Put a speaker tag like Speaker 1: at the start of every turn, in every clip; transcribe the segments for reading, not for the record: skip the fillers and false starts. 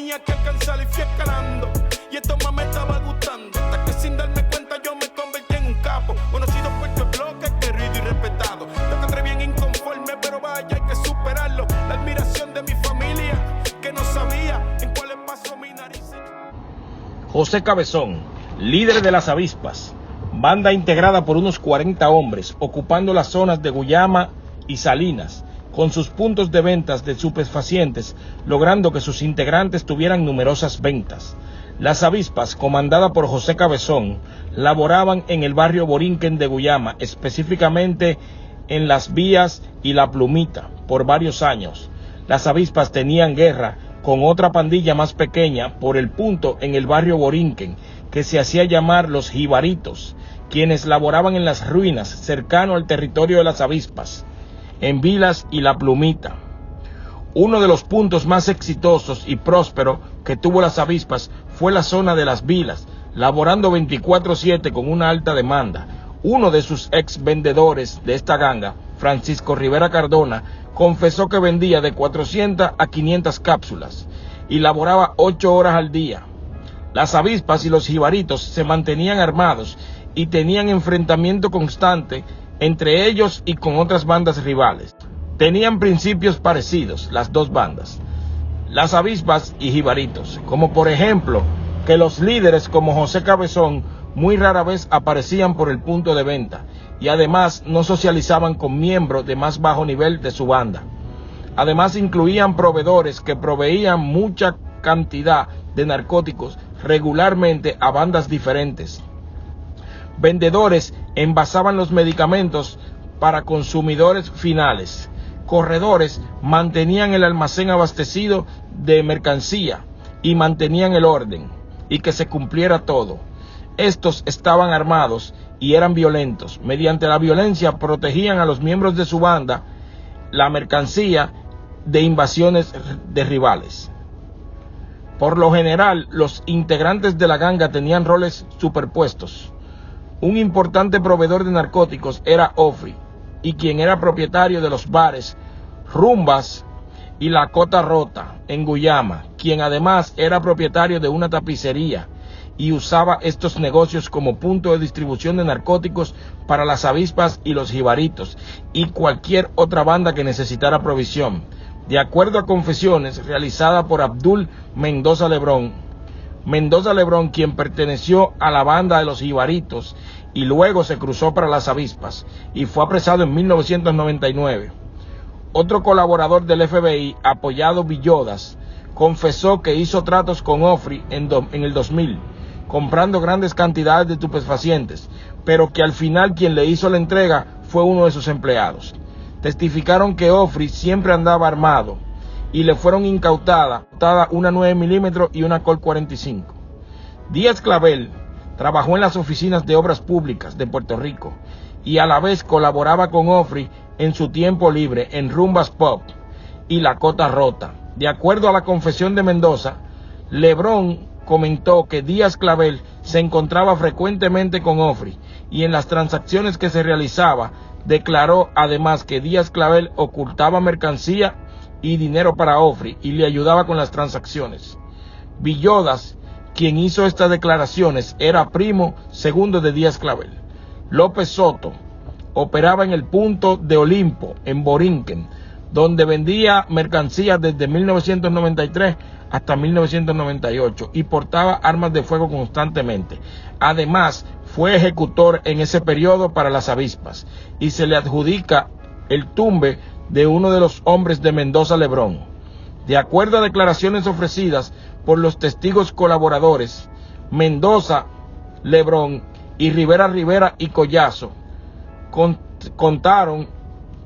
Speaker 1: tenía que alcanzar y fui escalando. Y esto más me estaba gustando. Hasta que sin darme cuenta yo me convertí en un capo. Conocido por tu bloque, querido y respetado. Yo tendré bien inconforme, pero vaya, hay que superarlo. La admiración de mi familia, que no sabía en cuáles pasó mi nariz.
Speaker 2: José Cabezón, líder de las avispas, banda integrada por unos 40 hombres, ocupando las zonas de Guyama y Salinas, con sus puntos de ventas de estupefacientes, logrando que sus integrantes tuvieran numerosas ventas. Las avispas, comandada por José Cabezón, laboraban en el barrio Borinquen de Guyama, específicamente en Las Vías y La Plumita, por varios años. Las avispas tenían guerra con otra pandilla más pequeña por el punto en el barrio Borinquen, que se hacía llamar los Jibaritos, quienes laboraban en las ruinas cercano al territorio de las avispas, en Vilas y La Plumita. Uno de los puntos más exitosos y prósperos que tuvo las avispas fue la zona de las Vilas, laborando 24/7 con una alta demanda. Uno de sus ex vendedores de esta ganga, Francisco Rivera Cardona, confesó que vendía de 400 a 500 cápsulas y laboraba 8 horas al día. Las avispas y los jibaritos se mantenían armados y tenían enfrentamiento constante entre ellos y con otras bandas rivales. Tenían principios parecidos las dos bandas, las avispas y jibaritos, como por ejemplo que los líderes como José Cabezón muy rara vez aparecían por el punto de venta y además no socializaban con miembros de más bajo nivel de su banda. Además incluían proveedores que proveían mucha cantidad de narcóticos regularmente a bandas diferentes. Vendedores envasaban los medicamentos para consumidores finales. Corredores mantenían el almacén abastecido de mercancía y mantenían el orden y que se cumpliera todo. Estos estaban armados y eran violentos. Mediante la violencia protegían a los miembros de su banda, la mercancía, de invasiones de rivales. Por lo general, los integrantes de la ganga tenían roles superpuestos. Un importante proveedor de narcóticos era Ofri, y quien era propietario de los bares Rumbas y La Cota Rota en Guyama, quien además era propietario de una tapicería y usaba estos negocios como punto de distribución de narcóticos para las avispas y los jibaritos y cualquier otra banda que necesitara provisión. De acuerdo a confesiones realizadas por Abdul Mendoza Lebrón, quien perteneció a la banda de los jibaritos y luego se cruzó para las avispas y fue apresado en 1999. Otro colaborador del FBI, apoyado Villodas, confesó que hizo tratos con Ofri en el 2000, comprando grandes cantidades de estupefacientes, pero que al final quien le hizo la entrega fue uno de sus empleados. Testificaron que Ofri siempre andaba armado y le fueron incautadas una 9 milímetros y una Colt 45. Díaz Clavel trabajó en las oficinas de obras públicas de Puerto Rico y a la vez colaboraba con Ofri en su tiempo libre en Rumbas Pop y La Cota Rota. De acuerdo a la confesión de Mendoza, Lebrón comentó que Díaz Clavel se encontraba frecuentemente con Ofri y en las transacciones que se realizaba declaró además que Díaz Clavel ocultaba mercancía y dinero para Ofri y le ayudaba con las transacciones. Villodas, quien hizo estas declaraciones, era primo segundo de Díaz Clavel. López Soto operaba en el punto de Olimpo, en Borinquen, donde vendía mercancías desde 1993 hasta 1998 y portaba armas de fuego constantemente. Además, fue ejecutor en ese periodo para las avispas y se le adjudica el tumbe de uno de los hombres de Mendoza Lebrón. De acuerdo a declaraciones ofrecidas por los testigos colaboradores, Mendoza, Lebrón y Rivera y Collazo contaron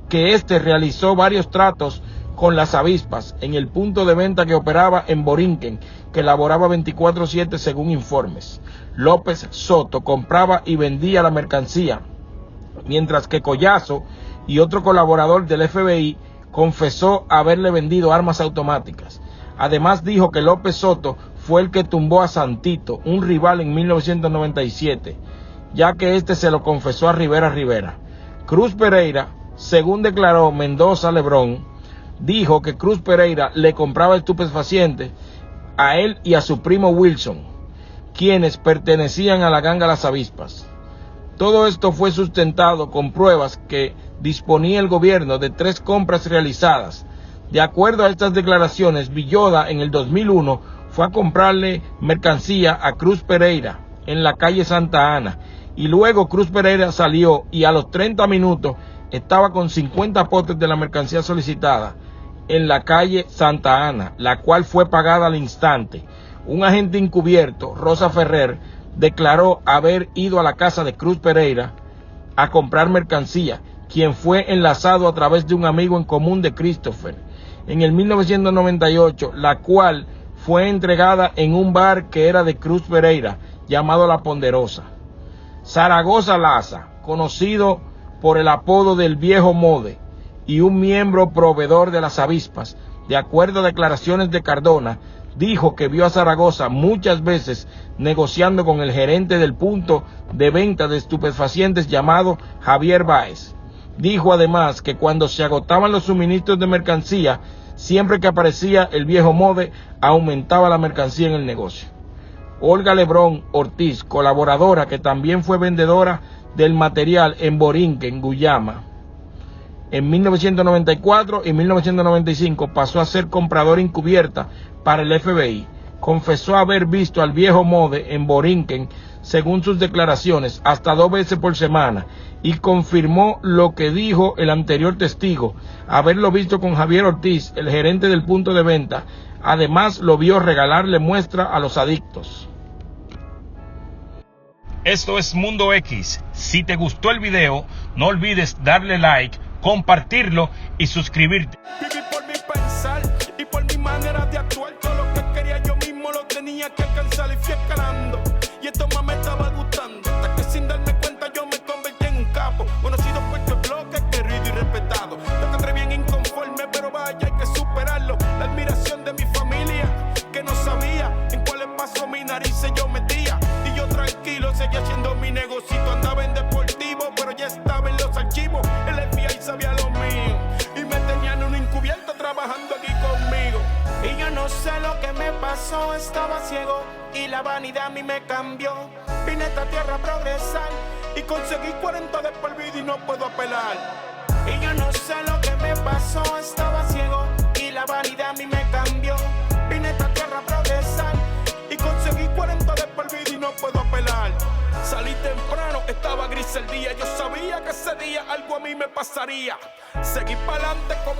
Speaker 2: que este realizó varios tratos con las avispas en el punto de venta que operaba en Borinquen, que laboraba 24/7 según informes. López Soto compraba y vendía la mercancía, mientras que Collazo y otro colaborador del FBI confesó haberle vendido armas automáticas. Además dijo que López Soto fue el que tumbó a Santito, un rival, en 1997, ya que este se lo confesó a Rivera. Cruz Pereira, según declaró Mendoza Lebrón, dijo que Cruz Pereira le compraba estupefacientes a él y a su primo Wilson, quienes pertenecían a la ganga Las Avispas. Todo esto fue sustentado con pruebas que disponía el gobierno de 3 compras realizadas. De acuerdo a estas declaraciones, Villoda en el 2001 fue a comprarle mercancía a Cruz Pereira en la calle Santa Ana, y luego Cruz Pereira salió y a los 30 minutos estaba con 50 potes de la mercancía solicitada en la calle Santa Ana, la cual fue pagada al instante. Un agente encubierto, Rosa Ferrer, declaró haber ido a la casa de Cruz Pereira a comprar mercancía, quien fue enlazado a través de un amigo en común de Christopher en el 1998, la cual fue entregada en un bar que era de Cruz Pereira, llamado La Ponderosa. Zaragoza Laza, conocido por el apodo del Viejo Mode y un miembro proveedor de Las Avispas, de acuerdo a declaraciones de Cardona, dijo que vio a Zaragoza muchas veces negociando con el gerente del punto de venta de estupefacientes llamado Javier Báez. Dijo además que cuando se agotaban los suministros de mercancía, siempre que aparecía el Viejo Mode, aumentaba la mercancía en el negocio. Olga Lebrón Ortiz, colaboradora que también fue vendedora del material en Borinquen, Guyama, en 1994 y 1995 pasó a ser compradora encubierta para el FBI. Confesó haber visto al Viejo Mode en Borinquen, según sus declaraciones, hasta 2 veces por semana, y confirmó lo que dijo el anterior testigo, haberlo visto con Javier Ortiz, el gerente del punto de venta. Además, lo vio regalarle muestra a los adictos. Esto es Mundo X. Si te gustó el video, no olvides darle like, compartirlo y suscribirte.
Speaker 1: Viví por mi pensar y por mi manera de actuar. Todo lo que quería yo mismo lo tenía que alcanzar y fui escalando. Y esto más me estaba gustando. Hasta que sin darme cuenta yo me convertí en un capo. Conocido por este bloque, querido y respetado. Yo te atreví bien inconforme, pero vaya, hay que superarlo. La admiración de mi familia, que no sabía en cuáles pasos mi narices yo metía. Y yo tranquilo seguía haciendo mi negocito. Andaba en deportivo, pero ya estaba en los archivos. El FBI sabía lo mío y me tenían un encubierto trabajando aquí conmigo. Y yo no sé lo que me pasó, estaba ciego y la vanidad a mí me cambió. Vine a esta tierra a progresar y conseguí 40 de por vida y no puedo apelar. Y yo no sé lo que me pasó, estaba ciego y la vanidad a mí me cambió. Vine a esta tierra a progresar y conseguí 40 de por vida y no puedo apelar. Salí temprano, estaba gris el día, yo sabía que ese día algo a mí me pasaría. Seguí pa'lante con